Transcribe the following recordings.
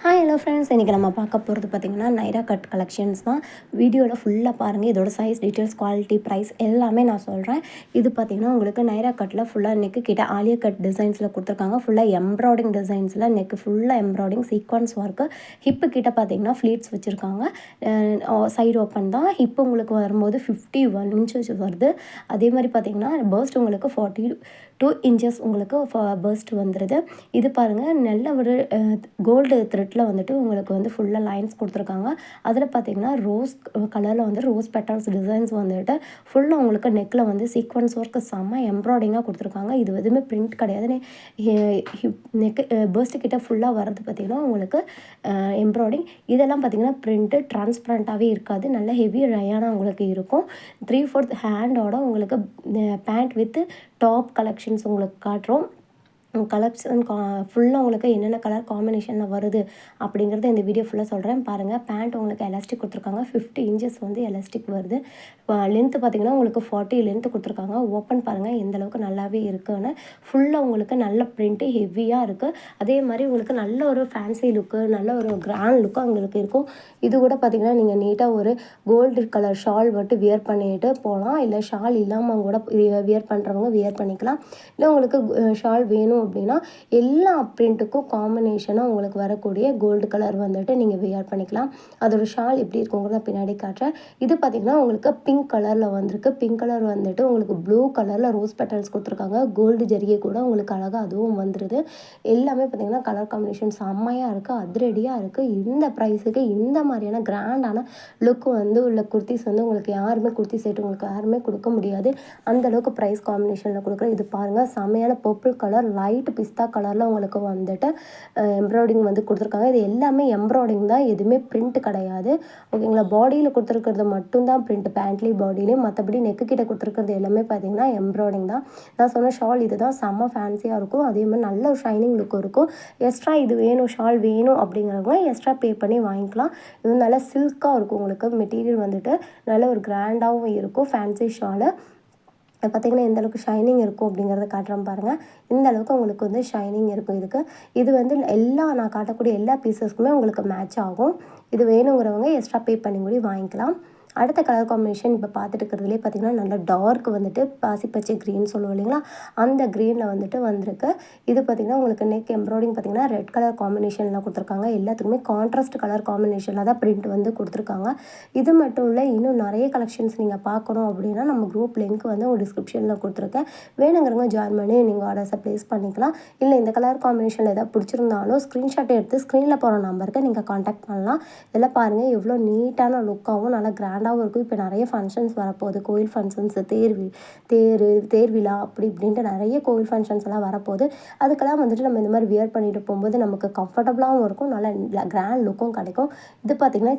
Hello friends, இன்றைக்கி நம்ம பார்க்க போகிறது பார்த்திங்கன்னா நைரா கட் கலெக்ஷன்ஸ் தான். வீடியோவில் ஃபுல்லாக பாருங்கள். இதோட சைஸ் டீட்டெயில்ஸ், குவாலிட்டி, ப்ரைஸ் எல்லாமே நான் சொல்கிறேன். இது பார்த்திங்கன்னா உங்களுக்கு நைரா கட்டில் ஃபுல்லாக நெக்கு கிட்ட ஆலியா கட் டிசைன்ஸில் கொடுத்துருக்காங்க. ஃபுல்லாக எம்ப்ராய்டிங் டிசைன்ஸில் நெக்கு ஃபுல்லாக எம்ப்ராய்டிங் சீக்வன்ஸ் ஒர்க்கு. ஹிப்பு கிட்ட பார்த்திங்கன்னா ஃப்ளீட்ஸ் வச்சுருக்காங்க. சைடு ஓப்பன் தான். ஹிப்பு உங்களுக்கு வரும்போது 51 இன்ச்சஸ் வருது. அதே மாதிரி பார்த்திங்கன்னா பர்ஸ்ட் உங்களுக்கு 42 இன்ச்சஸ் உங்களுக்கு பர்ஸ்ட் வந்துடுது. இது பாருங்கள், நல்ல ஒரு கோல்டு த்ரெட்டில் வந்துட்டு உங்களுக்கு வந்து ஃபுல்லாக லைன்ஸ் கொடுத்துருக்காங்க. அதில் பார்த்தீங்கன்னா ரோஸ் கலரில் வந்து ரோஸ் பெட்டல்ஸ் டிசைன்ஸ் வந்துட்டு ஃபுல்லாக உங்களுக்கு நெக்கில் வந்து சீக்வன்ஸ் ஒர்க்கு செம்ம எம்ப்ராய்டிங்காக கொடுத்துருக்காங்க. இது எதுவுமே பிரிண்ட் கிடையாது. நெக்கு பர்ஸ்ட்டு கிட்ட ஃபுல்லாக வர்றது பார்த்திங்கன்னா உங்களுக்கு எம்ப்ராய்டிங். இதெல்லாம் பார்த்திங்கன்னா பிரிண்ட்டு ட்ரான்ஸ்பரண்ட்டாகவே இருக்காது. நல்ல ஹெவி ரயானாக உங்களுக்கு இருக்கும். 3/4 ஹேண்டோட உங்களுக்கு பேண்ட் வித் டாப் கலெக்ஷன்ஸ் உங்களுக்கு காட்டுறோம். கலர்ஸ் ஃபுல்லாக உங்களுக்கு என்னென்ன கலர் காம்பினேஷனில் வருது அப்படிங்கிறது இந்த வீடியோ ஃபுல்லாக சொல்கிறேன் பாருங்கள். பேண்ட் உங்களுக்கு எலாஸ்டிக் கொடுத்துருக்காங்க. 50 இன்ச்சஸ் வந்து எலாஸ்டிக் வருது. லென்த்து பார்த்திங்கன்னா உங்களுக்கு 40 லென்த்து கொடுத்துருக்காங்க. ஓப்பன் பாருங்கள் எந்த அளவுக்கு நல்லாவே இருக்குன்னு. ஃபுல்லாக உங்களுக்கு நல்ல பிரிண்ட்டு ஹெவியாக இருக்குது. அதே மாதிரி உங்களுக்கு நல்ல ஒரு ஃபேன்சி லுக்கு, நல்ல ஒரு கிராண்ட் லுக்கு உங்களுக்கு இருக்கும். இது கூட பார்த்திங்கன்னா நீங்கள் நீட்டாக ஒரு கோல்டு கலர் ஷால் மட்டும் வியர் பண்ணிட்டு போகலாம். இல்லை ஷால் இல்லாமல் கூட வியர் பண்ணுறவங்க வியர் பண்ணிக்கலாம். இல்லை உங்களுக்கு ஷால் வேணும் அப்படின்னா எல்லா பிரிண்ட்டுக்கும் காம்பினேஷனாக உங்களுக்கு வரக்கூடிய கோல்டு கலர் வந்துட்டு நீங்கள் வியர் பண்ணிக்கலாம். அதோட ஷால் எப்படி இருக்குங்கிறத பின்னாடி காட்டுறேன். இது பார்த்திங்கன்னா உங்களுக்கு பிங்க் கலரில் வந்திருக்கு. பிங்க் கலர் வந்துட்டு உங்களுக்கு ப்ளூ கலரில் ரோஸ் பெட்டல்ஸ் கொடுத்துருக்காங்க. கோல்டு ஜரிகை கூட உங்களுக்கு அழகாக அதுவும் வந்துடுது. எல்லாமே பார்த்திங்கன்னா கலர் காம்பினேஷன் செம்மையாக இருக்குது, அதிரடியாக இருக்குது. இந்த ப்ரைஸுக்கு இந்த மாதிரியான கிராண்டான லுக்கு வந்து உள்ள குர்த்திஸ் வந்து உங்களுக்கு யாருமே குர்த்தி செட் உங்களுக்கு யாருமே கொடுக்க முடியாது. அந்தளவுக்கு ப்ரைஸ் காம்பினேஷனில் கொடுக்குறேன். இது பாருங்கள், செம்மையான பர்பிள் கலர் லைட் பிஸ்தா கலரில் உங்களுக்கு வந்துட்டு எம்ப்ராய்டிங் வந்து கொடுத்துருக்காங்க. இது எல்லாமே எம்ப்ராய்டிங் தான், எதுவுமே பிரிண்ட் கிடையாது. ஓகேங்களா? பாடியில் கொடுத்துருக்கிறது மட்டும்தான் பிரிண்ட், பேண்ட்லேயும் பாடியிலையும். மற்றபடி நெக்கு கிட்ட கொடுத்துருக்கிறது எல்லாமே பார்த்தீங்கன்னா எம்ப்ராய்டிங் தான். நான் சொன்ன ஷால் இது தான், செம்ம ஃபேன்சியாக இருக்கும். அதே மாதிரி நல்ல ஒரு ஷைனிங் லுக்கும் இருக்கும். எக்ஸ்ட்ரா இது வேணும், ஷால் வேணும் அப்படிங்கிறவங்க எக்ஸ்ட்ரா பே பண்ணி வாங்கிக்கலாம். இது நல்லா சில்காக இருக்கும். உங்களுக்கு மெட்டீரியல் வந்துட்டு நல்ல ஒரு கிராண்டாகவும் இருக்கும். ஃபேன்சி ஷாலு பார்த்திங்கன்னா எந்த அளவுக்கு ஷைனிங் இருக்கும் அப்படிங்கிறத காட்டுறோம் பாருங்கள். இந்த அளவுக்கு உங்களுக்கு வந்து ஷைனிங் இருக்கும். இது வந்து நான் காட்டக்கூடிய எல்லா பீசஸ்க்குமே உங்களுக்கு மேட்ச் ஆகும். இது வேணுங்கிறவங்க எக்ஸ்ட்ரா பே பண்ணி கூட வாங்கிக்கலாம். அடுத்த கலர் காம்பினேஷன் இப்போ பார்த்துட்டு இருக்கிறதுலே பார்த்திங்கன்னா நல்ல டார்க் வந்துட்டு பாசிப்பச்சை க்ரீன் சொல்லுவோம் இல்லைங்களா, அந்த க்ரீனில் வந்துட்டு வந்திருக்கு. இது பார்த்திங்கன்னா உங்களுக்கு நெக் எம்ப்ராய்டிங் பார்த்திங்கன்னா ரெட் கலர் காம்பினேஷனில் கொடுத்துருக்காங்க. எல்லாத்துக்குமே கான்ட்ராஸ்ட் கலர் காம்பினேஷனில் தான் பிரிண்ட் வந்து கொடுத்துருக்காங்க. இது மட்டும் இல்லை, இன்னும் நிறைய கலெக்ஷன்ஸ் நீங்கள் பார்க்கணும் அப்படின்னா நம்ம குரூப் லிங்க் வந்து ஒரு டிஸ்கிரிப்ஷனில் கொடுத்துருக்கேன். வேணுங்கிறவங்க ஜாயின் பண்ணி நீங்கள் ஆர்டர்ஸை ப்ளேஸ் பண்ணிக்கலாம். இல்லை இந்த கலர் காம்பினேஷனில் எதாவது பிடிச்சிருந்தாலும் ஸ்க்ரீன்ஷாட் எடுத்து ஸ்க்ரீனில் போகிற நம்பருக்கு நீங்கள் காண்டாக்ட் பண்ணலாம். இதெல்லாம் பாருங்கள் எவ்வளோ நீட்டான லுக்காகவும் நல்லா கிராண்டாகவும் இருக்கும். இப்போ நிறைய ஃபங்க்ஷன்ஸ் வரப்போகுது. கோயில் ஃபங்க்ஷன்ஸ், தேர் விழா அப்படி இப்படின்ட்டு நிறைய கோயில் ஃபங்க்ஷன்ஸ் எல்லாம் வரப்போகுது. அதுக்கெல்லாம் வந்துட்டு நம்ம இந்த மாதிரி வியர் பண்ணிட்டு போகும்போது நமக்கு கம்ஃபர்டபுளாகவும் இருக்கும், நல்ல கிராண்ட் லுக்கும் கிடைக்கும். இது பார்த்திங்கன்னா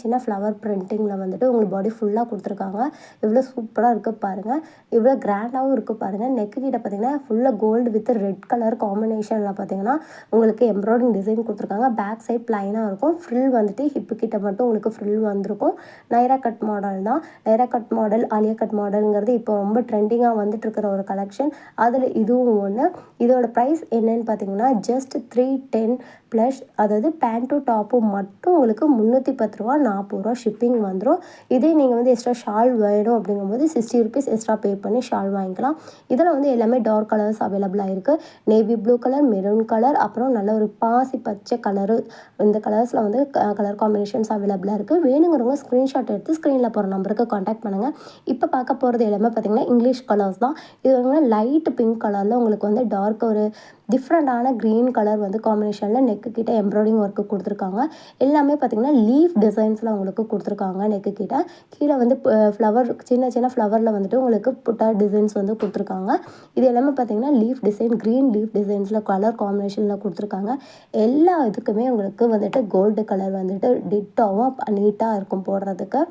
சின்ன ஃப்ளவர் பிரிண்டிங்கில் வந்துட்டு உங்களுக்கு பாடி ஃபுல்லாக கொடுத்துருக்காங்க. எவ்வளோ சூப்பராக இருக்குது பாருங்கள், எவ்வளோ கிராண்டாகவும் இருக்குது பாருங்கள். நெக்கு கிட்ட பார்த்திங்கன்னா ஃபுல்லாக கோல்டு வித் ரெட் கலர் காம்பினேஷனில் பார்த்திங்கன்னா உங்களுக்கு எம்ப்ராய்டிங் டிசைன் கொடுத்துருக்காங்க. பேக் சைட் ப்ளைனாக இருக்கும். ஃப்ரில் வந்துட்டு ஹிப்பு கிட்ட மட்டும் உங்களுக்கு ஃப்ரில் வந்திருக்கும். நைரா கட் மாடல் தான். Naira cut model, Alia cut மாடலுங்கிறது இப்போ ரொம்ப ட்ரெண்டிங்காக வந்துட்டு இருக்கிற ஒரு கலெக்ஷன். அதில் இதுவும் ஒன்று. இதோட ப்ரைஸ் என்னன்னு பார்த்தீங்கன்னா ஜஸ்ட் 310 ப்ளஸ், அதாவது பேண்ட்டும் டாப்பும் மட்டும் உங்களுக்கு 310 ரூபா, 40 ரூபா ஷிப்பிங் வந்துடும். இதே நீங்கள் வந்து எக்ஸ்ட்ரா ஷால் வேணும் அப்படிங்கும்போது 60 ருபீஸ் எக்ஸ்ட்ரா பே பண்ணி ஷால் வாங்கிக்கலாம். இதில் வந்து எல்லாமே டார்க் கலர்ஸ் அவைலபிளாக இருக்குது. Navy blue colour, maroon colour, அப்புறம் நல்ல ஒரு பாசி பச்சை கலரு, இந்த கலர்ஸில் வந்து கலர் காம்பினேஷன்ஸ் அவைலபிளாக இருக்குது. வேணுங்கிறவங்க ஸ்க்ரீன்ஷாட் எடுத்து ஸ்க்ரீனில் போகிற நம்பருக்கு காண்டாக்ட் பண்ணுங்கள். இப்போ பார்க்க போகிறது எல்லாமே பார்த்திங்கன்னா இங்கிலீஷ் கலர்ஸ் தான். இது வந்து லைட் பிங்க் கலரில் உங்களுக்கு வந்து டார்க் ஒரு டிஃப்ரெண்ட்டான க்ரீன் கலர் வந்து காம்பினேஷனில் நெக்கு கிட்ட எம்ப்ராய்டிங் ஒர்க்கு கொடுத்துருக்காங்க. எல்லாமே பார்த்திங்கன்னா லீஃப் டிசைன்ஸில் உங்களுக்கு கொடுத்துருக்காங்க. நெக்கு கிட்ட கீழே வந்து ஃப்ளவர், சின்ன ஃப்ளவரில் வந்துட்டு உங்களுக்கு புட்டா டிசைன்ஸ் வந்து கொடுத்துருக்காங்க. இது எல்லாமே பார்த்திங்கன்னா லீஃப் டிசைன், க்ரீன் லீஃப் டிசைன்ஸில் கலர் காம்பினேஷனில் கொடுத்துருக்காங்க. எல்லா இதுக்குமே உங்களுக்கு வந்துட்டு கோல்டு கலர் வந்துட்டு டிட்டாவும் நீட்டாக இருக்கும் போடுறதுக்கு.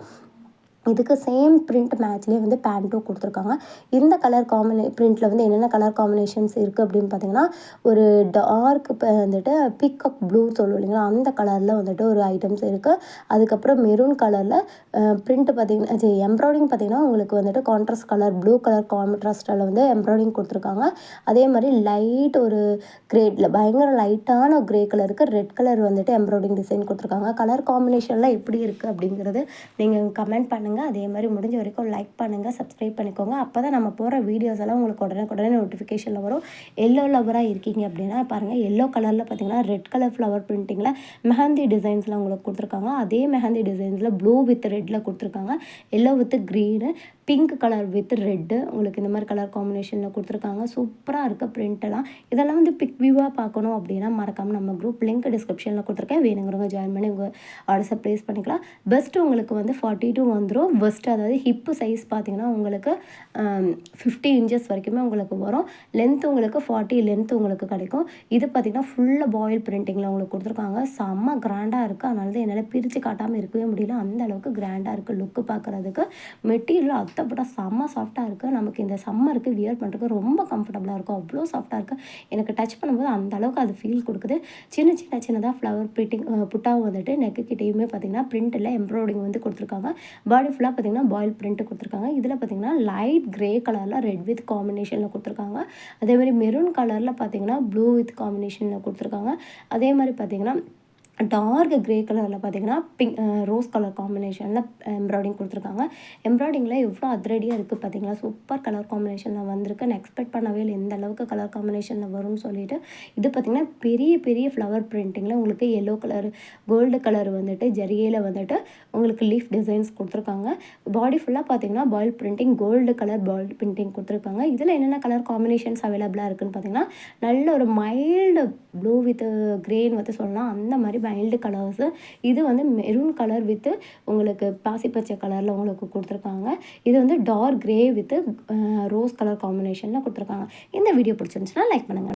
இதுக்கு சேம் பிரிண்ட் மேட்ச்லேயே வந்து பேண்ட்டும் கொடுத்துருக்காங்க. இந்த கலர் பிரிண்ட்டில் வந்து என்னென்ன கலர் காம்பினேஷன்ஸ் இருக்குது அப்படின்னு பார்த்தீங்கன்னா, ஒரு டார்க் வந்துட்டு பீகாக் ப்ளூ சொல்லுவோம் இல்லைங்களா, அந்த கலரில் வந்துட்டு ஒரு ஐட்டம்ஸ் இருக்குது. அதுக்கப்புறம் மெரூன் கலரில் பிரிண்ட் பார்த்தீங்கன்னா எம்ப்ராய்டிங் பார்த்தீங்கன்னா உங்களுக்கு வந்துட்டு கான்ட்ராஸ்ட் கலர் ப்ளூ கலர் கான்ட்ராஸ்டில் வந்து எம்ப்ராய்டிங் கொடுத்துருக்காங்க. அதே மாதிரி லைட் ஒரு கிரேடில் பயங்கர லைட்டான கிரே கலருக்கு ரெட் கலர் வந்துட்டு எம்ப்ராய்டிங் டிசைன் கொடுத்துருக்காங்க. கலர் காம்பினேஷன்லாம் எப்படி இருக்குது அப்படிங்கிறது நீங்கள் கமெண்ட் பண்ணுங்கள். அதே மாதிரி முடிஞ்ச வரைக்கும் லைக் பண்ணுங்கள், சப்ஸ்கிரைப் பண்ணிக்கோங்க. அப்போ தான் நம்ம போகிற வீடியோஸ் எல்லாம் உங்களுக்கு உடனே நோட்டிஃபிகேஷனில் வரும். எல்லோ லவராக இருக்கீங்க அப்படின்னா பாருங்கள், எல்லோ கலரில் பார்த்தீங்கன்னா ரெட் கலர் ஃப்ளவர் பிரிண்டிங்கில் மெஹந்தி டிசைன்ஸில் உங்களுக்கு கொடுத்துருக்காங்க. அதே மெஹந்தி டிசைன்ஸில் ப்ளூ வித் ரெட்டில் கொடுத்துருக்காங்க. Yellow with green, pink colour with red உங்களுக்கு இந்த மாதிரி கலர் காம்பினேஷனில் கொடுத்துருக்காங்க. சூப்பராக இருக்க பிரிண்டெல்லாம். இதெல்லாம் வந்து பிக் வியூவாக பார்க்கணும் அப்படின்னா மறக்காமல் நம்ம குரூப் லிங்க் டிஸ்கிரிப்ஷனில் கொடுத்துருக்கேன். வேணுங்கிறவங்க ஜாயின் பண்ணி உங்கள் ஆர்டர்ஸை ப்ளேஸ் பண்ணிக்கலாம். பெஸ்ட்டு உங்களுக்கு வந்து 42 வந்துடும். பெஸ்ட்டு அதாவது ஹிப்பு சைஸ் பார்த்தீங்கன்னா உங்களுக்கு 50 இன்ச்சஸ் வரைக்குமே உங்களுக்கு வரும். லென்த் உங்களுக்கு 40 லென்த் உங்களுக்கு கிடைக்கும். இது பார்த்திங்கன்னா ஃபுல்லாக பாயில் பிரிண்டிங்கில் உங்களுக்கு கொடுத்துருக்காங்க. செம்ம கிராண்டாக இருக்குது. அதனால தான் என்னால் பிரித்து காட்டாமல் இருக்கவே முடியல. அந்த அளவுக்கு கிராண்டாக இருக்குது லுக்கு பார்க்குறதுக்கு. மெட்டீரியல் அத்தைப்பட்டா செம்ம சாஃப்டாக இருக்குது. நமக்கு இந்த சம்மருக்கு வியர் பண்ணுறதுக்கு ரொம்ப கம்ஃபர்டபுளாக இருக்கும். அவ்வளோ சாஃப்டாக இருக்குது. எனக்கு டச் பண்ணும்போது அந்த அளவுக்கு அது ஃபீல் கொடுக்குது. சின்னதாக ஃப்ளவர் புட்டாவும் வந்துட்டு நெக்கு கிட்டேயுமே பார்த்திங்கன்னா பிரிண்டில் எம்ப்ராய்டிங் வந்து கொடுத்துருக்காங்க. பாடி ஃபுல்லாக பார்த்திங்கன்னா பாயில் பிரிண்ட்டு கொடுத்துருக்காங்க. இதில் பார்த்திங்கன்னா லைட் க்ரே கலரில் ரெட் வித் காம்பினேஷனில் கொடுத்துருக்காங்க. அதேமாதிரி மெரூன் கலரில் பார்த்திங்கன்னா ப்ளூ வித் காம்பினேஷனில் கொடுத்துருக்காங்க. அதே மாதிரி பார்த்திங்கன்னா டார்க் க்ரே கலரில் பார்த்தீங்கன்னா ரோஸ் கலர் காம்பினேஷனில் எம்ப்ராய்டிங் கொடுத்துருக்காங்க. எம்ப்ராய்டிங்கில் எவ்வளோ அதிரடியாக இருக்குது பார்த்தீங்களா, சூப்பர் கலர் காம்பினேஷனில் வந்திருக்கு. நான் எக்ஸ்பெக்ட் பண்ணவே இல்லை எந்த அளவுக்கு கலர் காம்பினேஷனில் வரும்னு சொல்லிட்டு. இது பார்த்திங்கன்னா பெரிய ஃப்ளவர் பிரிண்டிங்கில் உங்களுக்கு எல்லோ கலர் கோல்டு கலர் வந்துட்டு ஜரிகையில் வந்துட்டு உங்களுக்கு லீஃப் டிசைன்ஸ் கொடுத்துருக்காங்க. பாடி ஃபுல்லாக பார்த்தீங்கன்னா foil printing gold colour foil printing கொடுத்துருக்காங்க. இதில் என்னென்ன கலர் காம்பினேஷன்ஸ் அவைலபிளாக இருக்குதுன்னு பார்த்தீங்கன்னா, நல்ல ஒரு மைல்டு ப்ளூ வித் க்ரேன்னு வந்து சொல்லலாம். அந்த மாதிரி மைல்டு கலர்ஸு. இது வந்து மெரூன் கலர் வித்து உங்களுக்கு பாசிப்பச்சை கலரில் உங்களுக்கு கொடுத்துருக்காங்க. இது வந்து dark grey with rose colour காம்பினேஷனில் கொடுத்துருக்காங்க. இந்த வீடியோ பிடிச்சிருந்துச்சுன்னா லைக் பண்ணுங்கள்.